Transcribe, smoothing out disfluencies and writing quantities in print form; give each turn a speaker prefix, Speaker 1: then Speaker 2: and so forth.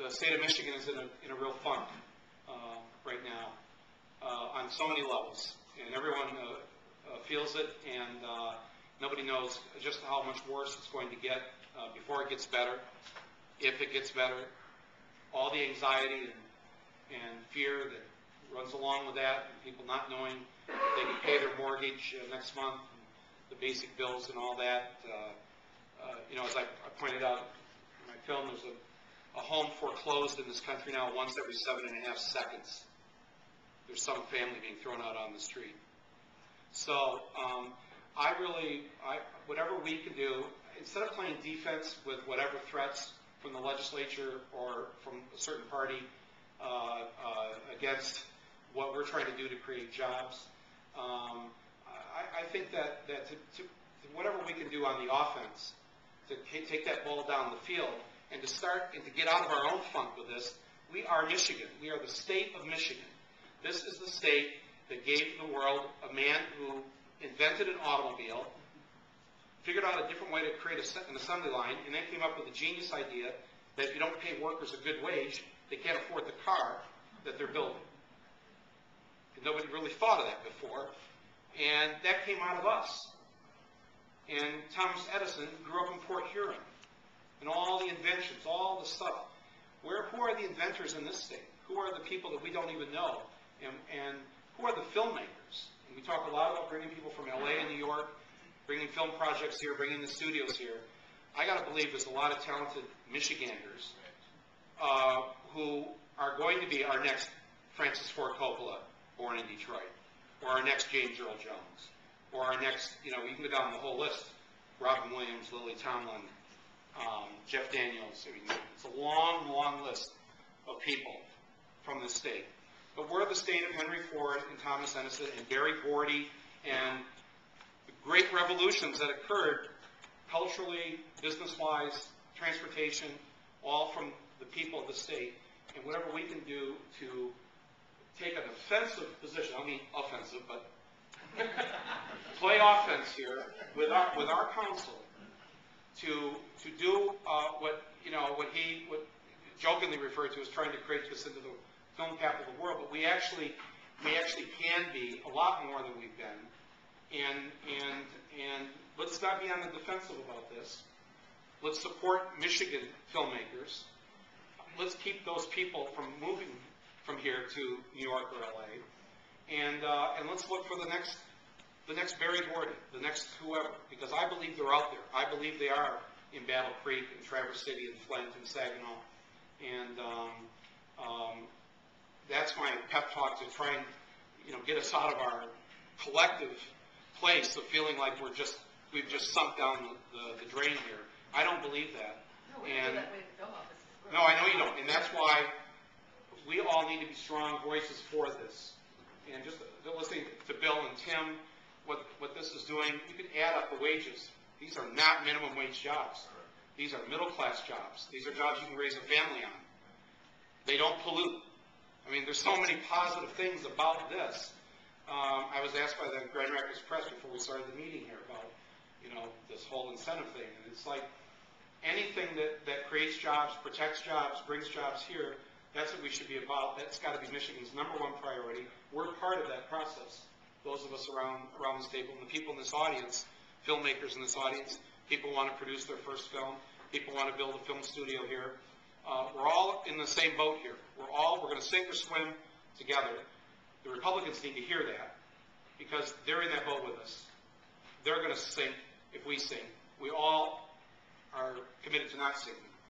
Speaker 1: the state of Michigan is in a real funk right now on so many levels, and everyone feels it, and nobody knows just how much worse it's going to get before it gets better, if it gets better. All the anxiety and fear that runs along with that, and people not knowing if they can pay their mortgage next month, and the basic bills and all that. You know, as I pointed out in my film, there's a home foreclosed in this country now once every 7.5 seconds. There's some family being thrown out on the street. So whatever we can do, instead of playing defense with whatever threats from the legislature or from a certain party against what we're trying to do to create jobs, I think that whatever we can do on the offense to take that ball down the field and to start and to get out of our own funk with this. We are Michigan. We are the state of Michigan. This is the state that gave the world a man who invented an automobile, figured out a different way to create an assembly line, and then came up with a genius idea that if you don't pay workers a good wage, they can't afford the car that they're building. And nobody really thought of that before. And that came out of us. And Thomas Edison grew up in Port Huron. And all the inventions, all the stuff. Who are the inventors in this state? Who are the people that we don't even know? And who are the filmmakers? And we talk a lot about bringing people from LA and New York, bringing film projects here, bringing the studios here. I got to believe there's a lot of talented Michiganders who are going to be our next Francis Ford Coppola, born in Detroit, or our next James Earl Jones, or our next, you know, we can go down the whole list. Robin Williams, Lily Tomlin, Jeff Daniels. It's a long, long list of people from the state. But we're the state of Henry Ford and Thomas Edison and Berry Gordy and the great revolutions that occurred culturally, business-wise, transportation, all from the people of the state. And whatever we can do to take an offensive position, I don't mean offensive, but play offense here with our council to do what he jokingly referred to as trying to create this into the film capital of the world, but we actually can be a lot more than we've been, and let's not be on the defensive about this. Let's support Michigan filmmakers. Let's keep those people from moving from here to New York or LA, and let's look for the next Berry Gordy, the next whoever, because I believe they're out there. I believe they are in Battle Creek and Traverse City and Flint and Saginaw, and that's my pep talk to try and get us out of our collective place of feeling like we've just sunk down the drain here. I don't believe that.
Speaker 2: No, we don't feel that way at the film office.
Speaker 1: No, I know you don't, and that's why we all need to be strong voices for this. And just listening to Bill and Tim, what this is doing, you can add up the wages. These are not minimum wage jobs. These are middle-class jobs. These are jobs you can raise a family on. They don't pollute. I mean, there's so many positive things about this. I was asked by the Grand Rapids Press before we started the meeting here about, this whole incentive thing. And it's like anything that creates jobs, protects jobs, brings jobs here, that's what we should be about. That's got to be Michigan's #1 priority. We're part of that process. Those of us around this table and the people in this audience, filmmakers in this audience, people who want to produce their first film, people who want to build a film studio here. We're all in the same boat here. We're going to sink or swim together. The Republicans need to hear that because they're in that boat with us. They're going to sink if we sink. We all are committed to not sinking.